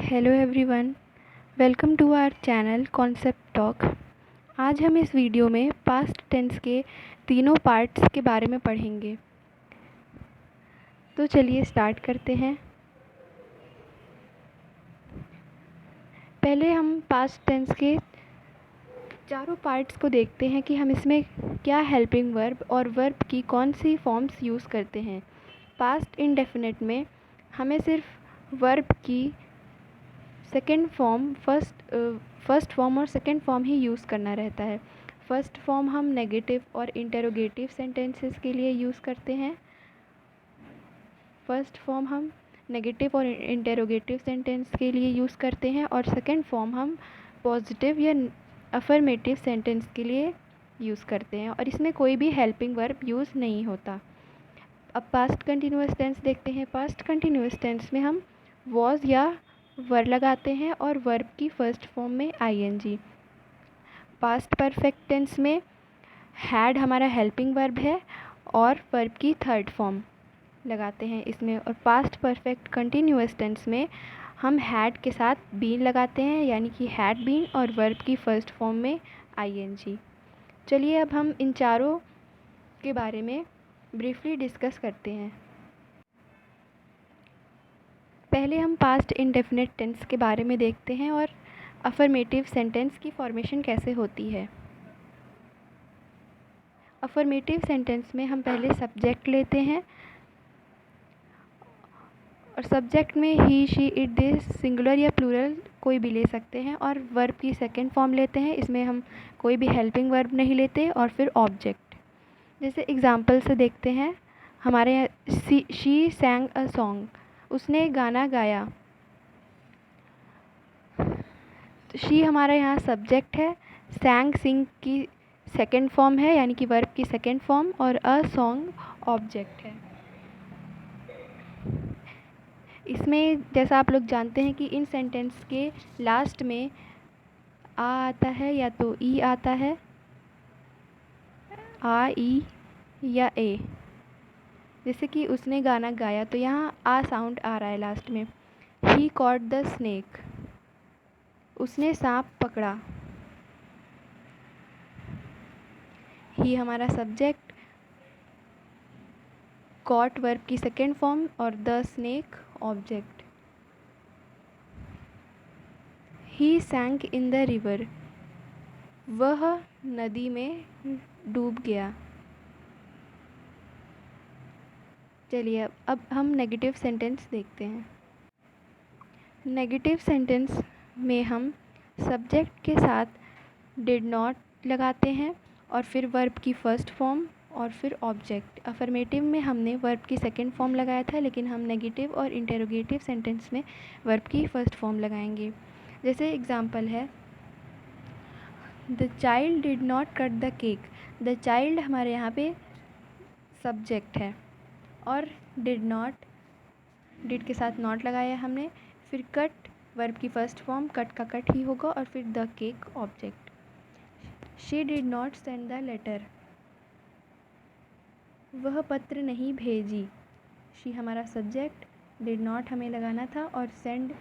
Hello everyone, welcome to our channel concept talk. आज हम इस वीडियो में पास्ट टेंस के तीनों पार्ट्स के बारे में पढ़ेंगे। तो चलिए स्टार्ट करते हैं। पहले हम पास्ट टेंस के चारों पार्ट्स को देखते हैं कि हम इसमें क्या हेल्पिंग वर्ब और वर्ब की कौन सी फॉर्म्स यूज़ करते हैं। पास्ट इंडेफिनिट में हमें सिर्फ वर्ब की सेकेंड फॉर्म फर्स्ट फॉर्म और सेकेंड फॉर्म ही यूज़ करना रहता है। फर्स्ट फॉर्म हम नेगेटिव और इंटेरोगेटिव सेंटेंसेस के लिए यूज़ करते हैं। फर्स्ट फॉर्म हम नेगेटिव और इंटेरोगेटिव सेंटेंस के लिए यूज़ करते हैं और सेकेंड फॉर्म हम पॉजिटिव या अफर्मेटिव सेंटेंस के लिए यूज़ करते हैं और इसमें कोई भी हेल्पिंग वर्ब यूज़ नहीं होता। अब पास्ट कंटिन्यूअस टेंस देखते हैं। पास्ट कंटिन्यूअस टेंस में हम वॉज या वर लगाते हैं और वर्ब की फर्स्ट फॉर्म में आईएनजी। पास्ट परफेक्ट टेंस में हैड हमारा हेल्पिंग वर्ब है और वर्ब की थर्ड फॉर्म लगाते हैं इसमें। और पास्ट परफेक्ट कंटिन्यूअस टेंस में हम हैड के साथ बीन लगाते हैं, यानी कि हैड बीन और वर्ब की फर्स्ट फॉर्म में आईएनजी। चलिए अब हम इन चारों के बारे में ब्रीफली डिस्कस करते हैं। पहले हम पास्ट इंडेफिनिट टेंस के बारे में देखते हैं और अफर्मेटिव सेंटेंस की फॉर्मेशन कैसे होती है। अफर्मेटिव सेंटेंस में हम पहले सब्जेक्ट लेते हैं और सब्जेक्ट में ही, शी, इट, दिस सिंगुलर या प्लूरल कोई भी ले सकते हैं और वर्ब की सेकेंड फॉर्म लेते हैं। इसमें हम कोई भी हेल्पिंग वर्ब नहीं लेते और फिर ऑब्जेक्ट। जैसे एग्जाम्पल से देखते हैं, हमारे यहाँ शी सैंग अ सॉन्ग, उसने गाना गाया। शी हमारा यहाँ सब्जेक्ट है, सैंग सिंग की सेकेंड फॉर्म है यानी कि वर्ब की सेकेंड फॉर्म, और अ सॉन्ग ऑब्जेक्ट है। इसमें जैसा आप लोग जानते हैं कि इन सेंटेंस के लास्ट में आ आता है या तो ई आता है, आ, ई या ए। जैसे कि उसने गाना गाया तो यहाँ आ साउंड आ रहा है लास्ट में। ही कॉट द स्नेक, उसने सांप पकड़ा। ही हमारा सब्जेक्ट, कॉट वर्ब की सेकेंड फॉर्म और the snake object. He sank in the river, वह नदी में डूब गया। चलिए अब हम नेगेटिव सेंटेंस देखते हैं। नेगेटिव सेंटेंस में हम सब्जेक्ट के साथ डिड नॉट लगाते हैं और फिर वर्ब की फर्स्ट फॉर्म और फिर ऑब्जेक्ट। अफर्मेटिव में हमने वर्ब की सेकेंड फॉर्म लगाया था, लेकिन हम नेगेटिव और इंटेरोगेटिव सेंटेंस में वर्ब की फर्स्ट फॉर्म लगाएंगे। जैसे एग्जांपल है, the child did not cut the cake. The child हमारे यहाँ पे सब्जेक्ट है और डिड नॉट, डिड के साथ नॉट लगाया हमने। फिर कट वर्ब की फर्स्ट फॉर्म, कट का कट ही होगा, और फिर the cake object. She did not send the letter, वह पत्र नहीं भेजी। शी हमारा सब्जेक्ट, डिड नॉट हमें लगाना था और सेंड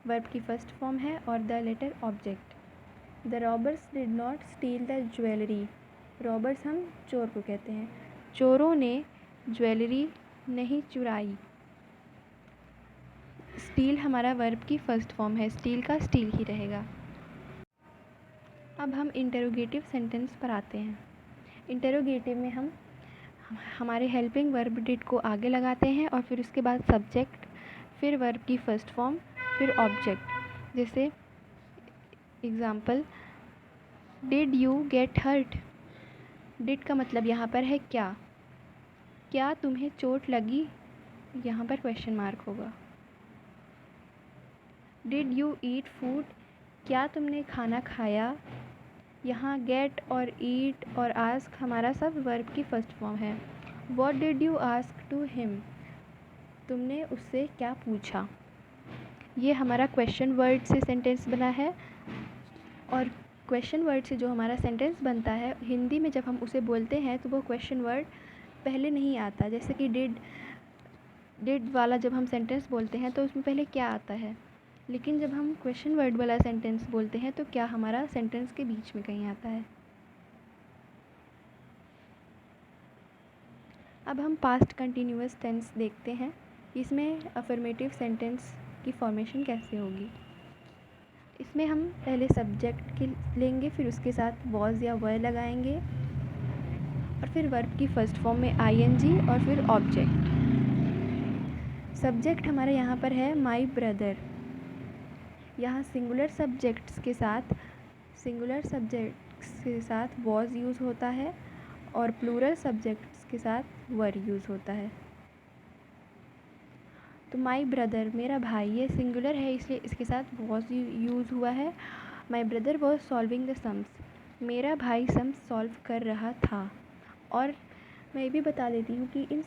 वर्ब की फर्स्ट फॉर्म है और the letter object. The robbers did not steal the jewellery. Robbers हम चोर को कहते हैं, चोरों ने ज्वेलरी नहीं चुराई। स्टील हमारा वर्ब की फर्स्ट फॉर्म है, स्टील का स्टील ही रहेगा। अब हम इंटेरोगेटिव सेंटेंस पर आते हैं। इंटेरोगेटिव में हम हमारे हेल्पिंग वर्ब डिड को आगे लगाते हैं और फिर उसके बाद सब्जेक्ट, फिर वर्ब की फर्स्ट फॉर्म, फिर ऑब्जेक्ट। जैसे example, did you get hurt. Did का मतलब यहाँ पर है क्या, क्या तुम्हें चोट लगी, यहाँ पर क्वेश्चन मार्क होगा। डिड यू ईट फूड, क्या तुमने खाना खाया। यहाँ गेट और ईट और आस्क हमारा सब वर्ब की फर्स्ट फॉर्म है। What did you ask to him, तुमने उससे क्या पूछा। ये हमारा क्वेश्चन वर्ड से सेंटेंस बना है और क्वेश्चन वर्ड से जो हमारा सेंटेंस बनता है, हिंदी में जब हम उसे बोलते हैं तो वो क्वेश्चन वर्ड पहले नहीं आता। जैसे कि डिड वाला जब हम सेंटेंस बोलते हैं तो उसमें पहले क्या आता है, लेकिन जब हम क्वेश्चन वर्ड वाला सेंटेंस बोलते हैं तो क्या हमारा सेंटेंस के बीच में कहीं आता है। अब हम पास्ट कंटिन्यूअस टेंस देखते हैं, इसमें अफर्मेटिव सेंटेंस की फॉर्मेशन कैसे होगी। इसमें हम पहले सब्जेक्ट के लेंगे, फिर उसके साथ वॉज या वर लगाएंगे और फिर वर्ब की फर्स्ट फॉर्म में आईएनजी और फिर ऑब्जेक्ट। सब्जेक्ट हमारा यहाँ पर है माई ब्रदर। यहाँ सिंगुलर सब्जेक्ट्स के साथ वॉज यूज़ होता है और प्लूरल सब्जेक्ट्स के साथ वर यूज़ होता है। तो माई ब्रदर मेरा भाई, ये सिंगुलर है इसलिए इसके साथ वॉज यूज़ हुआ है। My brother was solving the sums, मेरा भाई सम्स सॉल्व कर रहा था। और मैं ये भी बता देती हूँ कि इन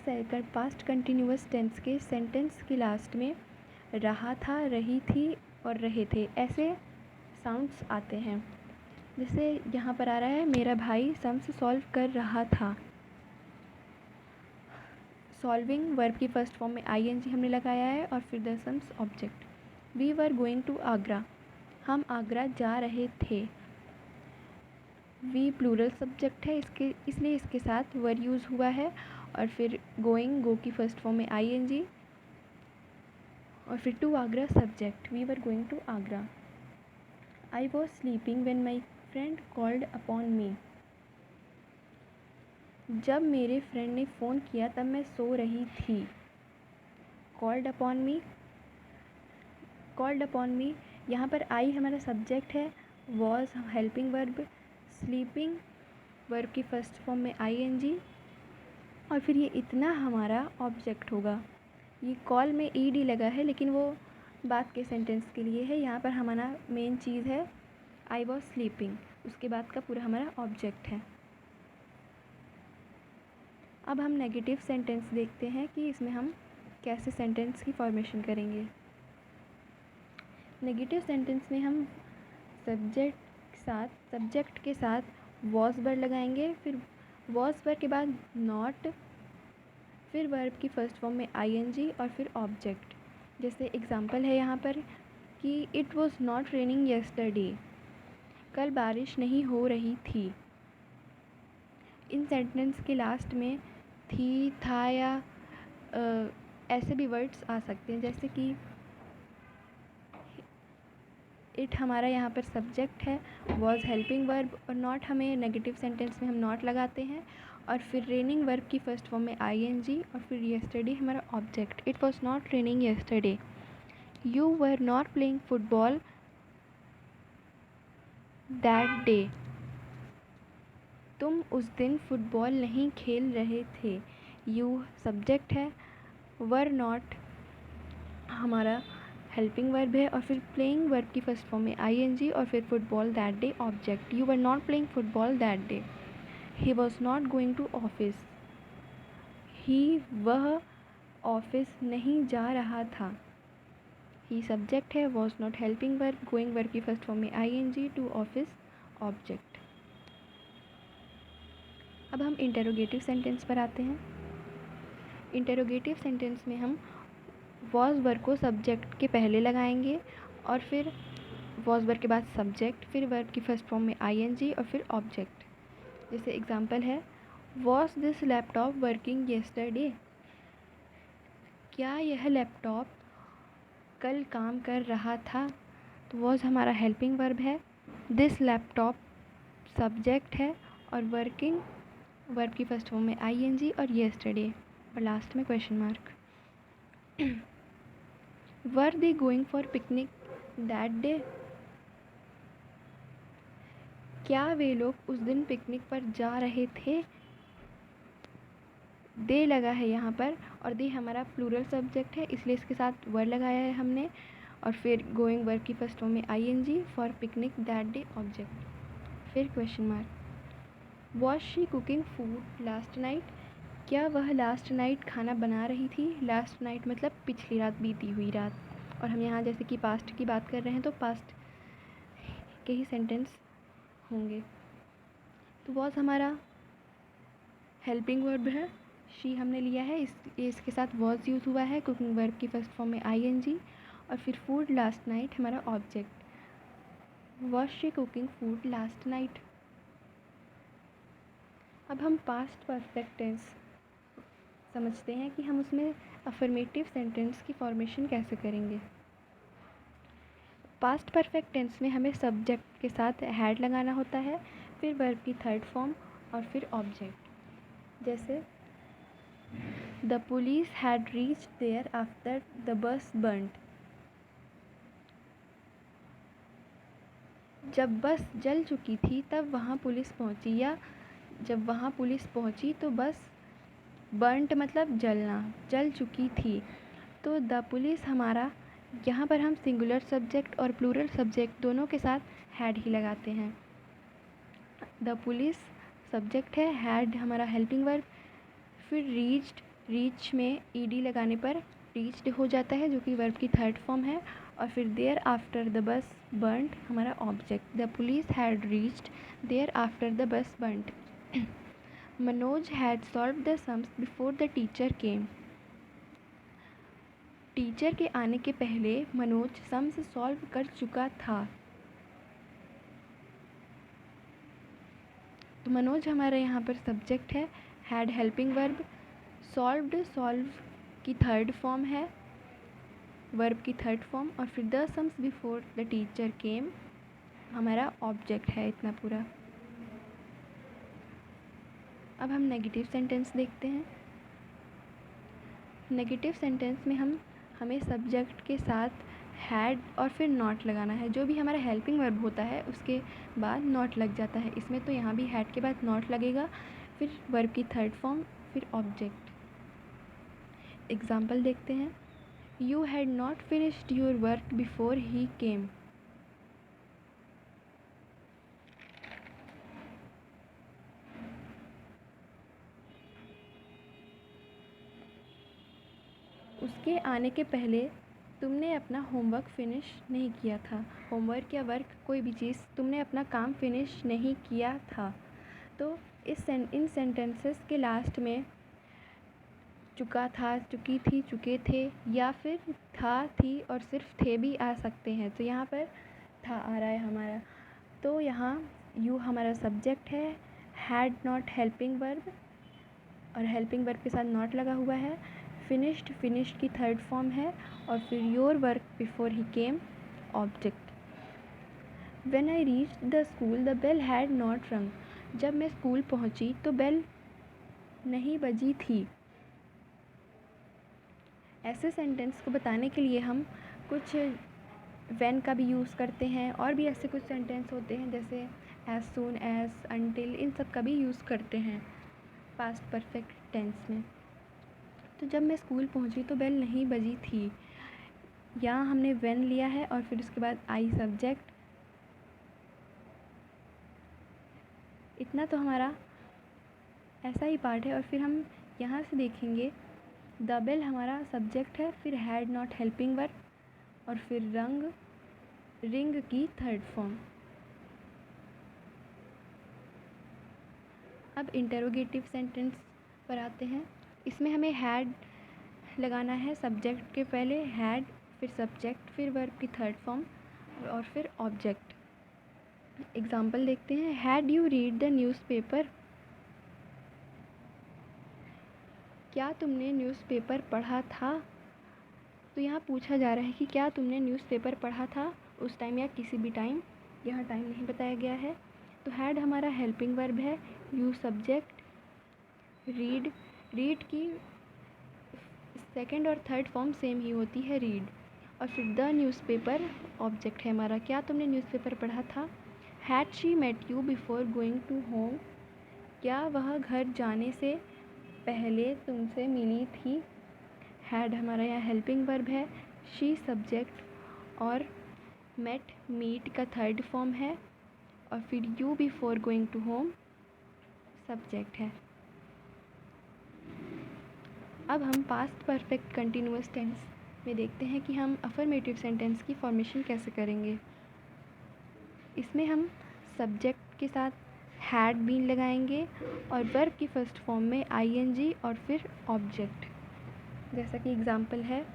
पास्ट कंटिन्यूअस टेंस के सेंटेंस के लास्ट में रहा था, रही थी और रहे थे ऐसे साउंड्स आते हैं। जैसे यहाँ पर आ रहा है मेरा भाई सम्स सॉल्व कर रहा था। सॉल्विंग वर्ब की फर्स्ट फॉर्म में आईएनजी हमने लगाया है और फिर the sums object. We were going to Agra, हम आगरा जा रहे थे। वी प्लूरल सब्जेक्ट है इसलिए इसके साथ वर यूज़ हुआ है और फिर गोइंग, गो की फर्स्ट फॉर्म में आईएनजी और फिर to Agra subject. We were going to Agra. I was sleeping when my friend called upon me, जब मेरे फ्रेंड ने फ़ोन किया तब मैं सो रही थी। कॉल्ड अपॉन मी यहाँ पर आई हमारा सब्जेक्ट है, was helping verb, sleeping verb की फर्स्ट फॉर्म में आईएनजी और फिर ये इतना हमारा ऑब्जेक्ट होगा। ये कॉल में ईडी लगा है लेकिन वो बात के सेंटेंस के लिए है। यहाँ पर हमारा मेन चीज़ है आई वॉज स्लीपिंग, उसके बाद का पूरा हमारा ऑब्जेक्ट है। अब हम नेगेटिव सेंटेंस देखते हैं कि इसमें हम कैसे सेंटेंस की फॉर्मेशन करेंगे। नेगेटिव सेंटेंस में हम सब्जेक्ट के साथ वॉज वर्ड लगाएंगे, फिर वॉज वर्ड के बाद नॉट, फिर वर्ब की फर्स्ट फॉर्म में आईएनजी और फिर ऑब्जेक्ट। जैसे एग्जांपल है यहाँ पर कि it was not raining yesterday, कल बारिश नहीं हो रही थी। इन सेंटेंस के लास्ट में थी, था या ऐसे भी वर्ड्स आ सकते हैं, जैसे कि इट हमारा यहाँ पर सब्जेक्ट है, वॉज हेल्पिंग वर्ब और नॉट हमें नेगेटिव सेंटेंस में हम नॉट लगाते हैं और फिर रेनिंग वर्ब की फर्स्ट फॉर्म में आईएनजी और फिर यस्टरडे हमारा object. It was not raining yesterday. You were not playing football that day, तुम उस दिन फुटबॉल नहीं खेल रहे थे। यू सब्जेक्ट है, वर नॉट हमारा हेल्पिंग वर्ब है और फिर प्लेइंग वर्ब की फर्स्ट फॉर्म में आईएनजी और फिर football that day object. You were not playing football that day. He was not going to office, वह ऑफिस नहीं जा रहा था। ही सब्जेक्ट है, was not helping verb, going verb की फर्स्ट फॉर्म में आईएनजी, टू ऑफिस ऑब्जेक्ट। अब हम इंटेरोगेटिव सेंटेंस पर आते हैं। इंटेरोगेटिव सेंटेंस में हम वॉज वर्ब को सब्जेक्ट के पहले लगाएंगे और फिर वॉज वर्ब के बाद सब्जेक्ट, फिर वर्ब की फर्स्ट फॉर्म में आईएनजी और फिर ऑब्जेक्ट। जैसे एग्जांपल है was this laptop working yesterday, क्या यह लैपटॉप कल काम कर रहा था। तो वॉज हमारा हेल्पिंग वर्ब है, दिस लैपटॉप सब्जेक्ट है और वर्किंग वर्ब की फर्स्ट फॉर्म में आईएनजी और येस्टरडे और लास्ट में question mark. Were they going for picnic that day, क्या वे लोग उस दिन पिकनिक पर जा रहे थे। दे लगा है यहाँ पर और दे हमारा प्लूरल सब्जेक्ट है इसलिए इसके साथ वर लगाया है हमने और फिर गोइंग वर्ब की फर्स्ट फॉर्म में ING, for picnic that day object. फिर question mark. Was she cooking food last night, क्या वह लास्ट नाइट खाना बना रही थी। लास्ट नाइट मतलब पिछली रात, बीती हुई रात। और हम यहाँ जैसे कि पास्ट की बात कर रहे हैं तो पास्ट के ही सेंटेंस होंगे। तो वॉज हमारा हेल्पिंग वर्ब है, शी हमने लिया है इसके साथ वॉज यूज़ हुआ है, कुकिंग वर्ब की फर्स्ट फॉर्म में आईएनजी और फिर फूड लास्ट नाइट हमारा object. Was she cooking food last night. अब हम पास्ट परफेक्ट टेंस समझते हैं कि हम उसमें अफर्मेटिव सेंटेंस की फॉर्मेशन कैसे करेंगे। पास्ट परफेक्ट टेंस में हमें सब्जेक्ट के साथ हैड लगाना होता है, फिर वर्ब की थर्ड फॉर्म और फिर ऑब्जेक्ट। जैसे the police had reached there after the bus burned. जब बस जल चुकी थी तब वहाँ पुलिस पहुँची, या जब वहाँ पुलिस पहुँची तो बस बर्न्ट मतलब जलना, जल चुकी थी। तो द पुलिस हमारा यहाँ पर हम सिंगुलर सब्जेक्ट और प्लूरल सब्जेक्ट दोनों के साथ हैड ही लगाते हैं। द पुलिस सब्जेक्ट है, हैड हमारा हेल्पिंग वर्ब, फिर रीच्ड, रीच में ईडी लगाने पर रीच्ड हो जाता है जो कि वर्ब की थर्ड फॉर्म है, और फिर there after the bus burned हमारा object. The police had reached there after the bus burned. Manoj had solved the sums before the teacher came. Teacher के आने के पहले मनोज सम्स सॉल्व कर चुका था। तो मनोज हमारा यहाँ पर सब्जेक्ट है, had helping verb, solved solve की थर्ड फॉर्म है, वर्ब की थर्ड फॉर्म, और फिर the sums before the teacher केम हमारा ऑब्जेक्ट है। इतना पूरा। अब हम नेगेटिव सेंटेंस देखते हैं। नेगेटिव सेंटेंस में हमें सब्जेक्ट के साथ हैड और फिर नॉट लगाना है। जो भी हमारा हेल्पिंग वर्ब होता है उसके बाद नॉट लग जाता है। इसमें तो यहाँ भी हैड के बाद नॉट लगेगा, फिर वर्ब की थर्ड फॉर्म, फिर ऑब्जेक्ट। एग्जाम्पल देखते हैं। You had not finished your work before he came. उसके आने के पहले तुमने अपना होमवर्क फिनिश नहीं किया था। होमवर्क या वर्क कोई भी चीज़, तुमने अपना काम फिनिश नहीं किया था। तो इन सेंटेंसेस के लास्ट में चुका था, चुकी थी, चुके थे, या फिर था, थी और सिर्फ थे भी आ सकते हैं। तो यहाँ पर था आ रहा है हमारा। तो यहाँ यू हमारा सब्जेक्ट है, हैड नॉट हेल्पिंग वर्ब और हेल्पिंग वर्ब के साथ नॉट लगा हुआ है, फिनिश्ड की थर्ड फॉर्म है, और फिर your work before he came object. When I reached the school the bell had not rung. जब मैं स्कूल पहुंची तो बेल नहीं बजी थी। ऐसे सेंटेंस को बताने के लिए हम कुछ व्हेन का भी यूज़ करते हैं, और भी ऐसे कुछ सेंटेंस होते हैं जैसे एज सून एज, अनटिल, इन सब का भी यूज़ करते हैं पास्ट परफेक्ट टेंस में। तो जब मैं स्कूल पहुंची तो बेल नहीं बजी थी, यहाँ हमने व्हेन लिया है और फिर उसके बाद आई सब्जेक्ट। इतना तो हमारा ऐसा ही पार्ट है। और फिर हम यहाँ से देखेंगे, द बेल हमारा सब्जेक्ट है, फिर हैड नॉट हेल्पिंग वर्ब, और फिर रिंग की थर्ड फॉर्म। अब इंटरोगेटिव सेंटेंस पर आते हैं। इसमें हमें हैड लगाना है सब्जेक्ट के पहले, हैड, फिर सब्जेक्ट, फिर वर्ब की थर्ड फॉर्म और फिर ऑब्जेक्ट। एग्जाम्पल देखते हैं। Had you read the newspaper. क्या तुमने न्यूज़पेपर पढ़ा था। तो यहाँ पूछा जा रहा है कि क्या तुमने न्यूज़पेपर पढ़ा था उस टाइम या किसी भी टाइम। यहाँ टाइम नहीं बताया गया है। तो हैड हमारा हेल्पिंग वर्ब है, यू सब्जेक्ट, रीड की सेकंड और थर्ड फॉर्म सेम ही होती है, रीड, और फिर द न्यूज़पेपर ऑब्जेक्ट है हमारा। क्या तुमने न्यूज़पेपर पढ़ा था। Had she met you before going to home. क्या वह घर जाने से पहले तुमसे मिली थी। हैड हमारा यहाँ हेल्पिंग वर्ब है, शी सब्जेक्ट, और मेट, मीट का थर्ड फॉर्म है, और फिर you before going to home subject है। अब हम पास्ट परफेक्ट कंटिन्यूअस टेंस में देखते हैं कि हम अफर्मेटिव सेंटेंस की फॉर्मेशन कैसे करेंगे। इसमें हम सब्जेक्ट के साथ हैड बीन लगाएंगे और वर्ब की फर्स्ट फॉर्म में आईएनजी और फिर ऑब्जेक्ट। जैसा कि एग्जांपल है,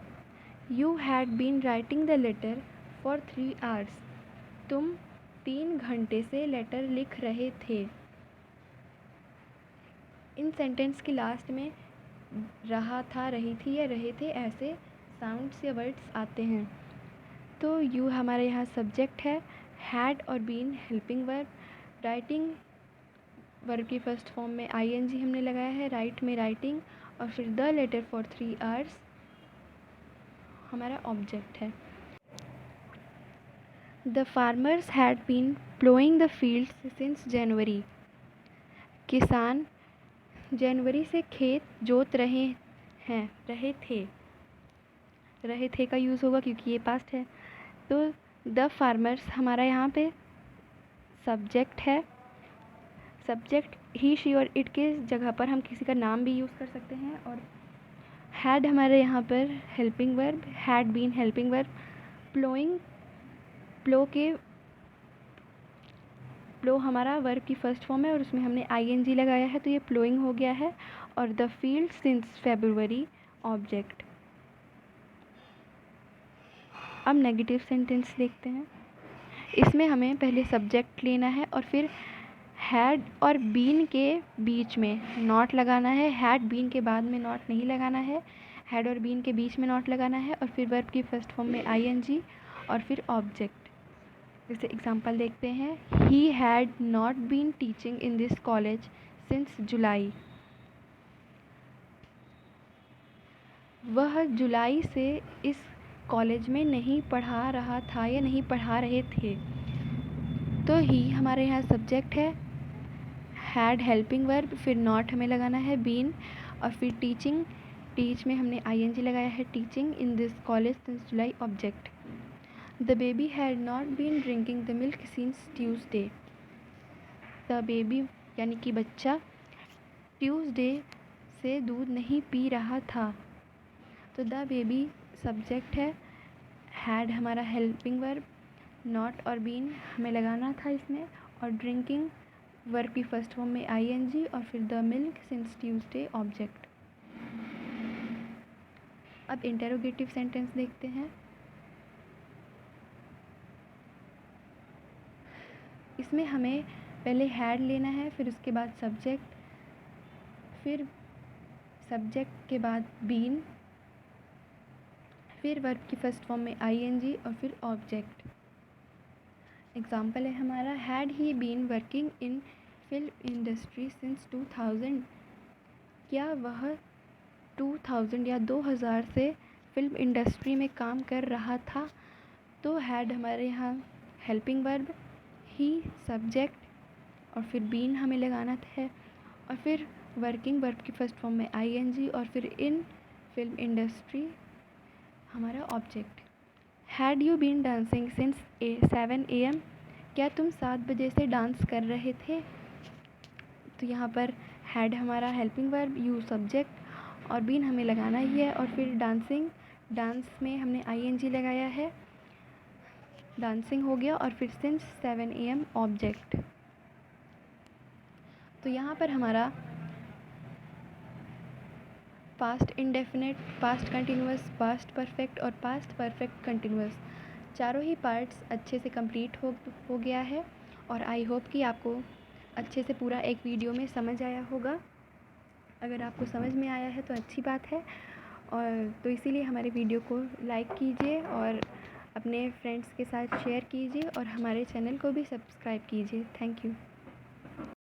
you had been writing the letter for 3 hours. तुम 3 घंटे से लेटर लिख रहे थे. इन सेंटेंस के लास्ट में रहा था, रही थी या रहे थे ऐसे साउंड्स या वर्ड्स आते हैं. तो यू हमारे यहाँ सब्जेक्ट है, हैड और been helping verb, writing verb की फर्स्ट फॉर्म में आईएनजी हमने लगाया है, राइट में राइटिंग, और फिर द लेटर फॉर 3 hours हमारा ऑब्जेक्ट है. The farmers had been ploughing the fields since January. किसान जनवरी से खेत जोत रहे हैं, रहे थे. रहे थे का यूज़ होगा क्योंकि ये पास्ट है. तो द फार्मर्स हमारा यहाँ पे सब्जेक्ट है. सब्जेक्ट ही, शी और इट के जगह पर हम किसी का नाम भी यूज़ कर सकते हैं. और हैड हमारे यहाँ पर helping verb, had been helping verb, ploughing plough हमारा वर्ब की फर्स्ट फॉर्म है और उसमें हमने आईएनजी लगाया है तो ये प्लोइंग हो गया है. और the field since February object. अब नेगेटिव सेंटेंस देखते हैं. इसमें हमें पहले सब्जेक्ट लेना है और फिर हैड और बीन के बीच में नॉट लगाना है. हैड बीन के बाद में नॉट नहीं लगाना है. हैड और बीन के बीच में नॉट लगाना है और फिर वर्ब की फर्स्ट फॉर्म में आईएनजी और फिर ऑब्जेक्ट. जैसे एग्जांपल देखते हैं. He had not been teaching in this college since July. वह जुलाई से इस कॉलेज में नहीं पढ़ा रहा था या नहीं पढ़ा रहे थे. तो ही हमारे यहाँ सब्जेक्ट है, हैड हेल्पिंग वर्ब, फिर नॉट हमें लगाना है बीन, और फिर टीचिंग, टीच में हमने आईएनजी लगाया है, teaching in this college since July object. The baby had not been drinking the milk since Tuesday. The baby यानी कि बच्चा ट्यूसडे से दूध नहीं पी रहा था. तो द बेबी सब्जेक्ट है, हैड हमारा हेल्पिंग वर्ब, नॉट और बीन हमें लगाना था इसमें, और ड्रिंकिंग वर्ब की फर्स्ट फॉर्म में आईएनजी और फिर the milk since Tuesday object. अब इंटेरोगेटिव सेंटेंस देखते हैं. इसमें हमें पहले हैड लेना है, फिर उसके बाद सब्जेक्ट, फिर सब्जेक्ट के बाद बीन, फिर वर्ब की फर्स्ट फॉर्म में आईएनजी और फिर ऑब्जेक्ट. एग्जाम्पल है हमारा, had he been working in film industry since 2000. क्या वह 2000 या 2000 से फिल्म इंडस्ट्री में काम कर रहा था. तो हैड हमारे यहाँ हेल्पिंग वर्ब, ही सब्जेक्ट और फिर बीन हमें लगाना है और फिर वर्किंग वर्ब की फर्स्ट फॉर्म में आईएनजी और फिर इन फिल्म इंडस्ट्री हमारा object. Had you been dancing since 7 AM. क्या तुम 7 बजे से डांस कर रहे थे. तो यहाँ पर हैड हमारा हेल्पिंग वर्ब, यू सब्जेक्ट और बीन हमें लगाना ही है, और फिर डांसिंग, डांस में हमने आईएनजी लगाया है, डांसिंग हो गया, और फिर सिंस 7 AM ऑब्जेक्ट. तो यहाँ पर हमारा past indefinite, past continuous, past perfect और पास्ट परफेक्ट कंटिन्यूअस चारों ही पार्ट्स अच्छे से कंप्लीट हो गया है. और आई होप कि आपको अच्छे से पूरा एक वीडियो में समझ आया होगा. अगर आपको समझ में आया है तो अच्छी बात है, और तो इसीलिए हमारे वीडियो को लाइक कीजिए और अपने फ्रेंड्स के साथ शेयर कीजिए और हमारे चैनल को भी सब्सक्राइब कीजिए. Thank you.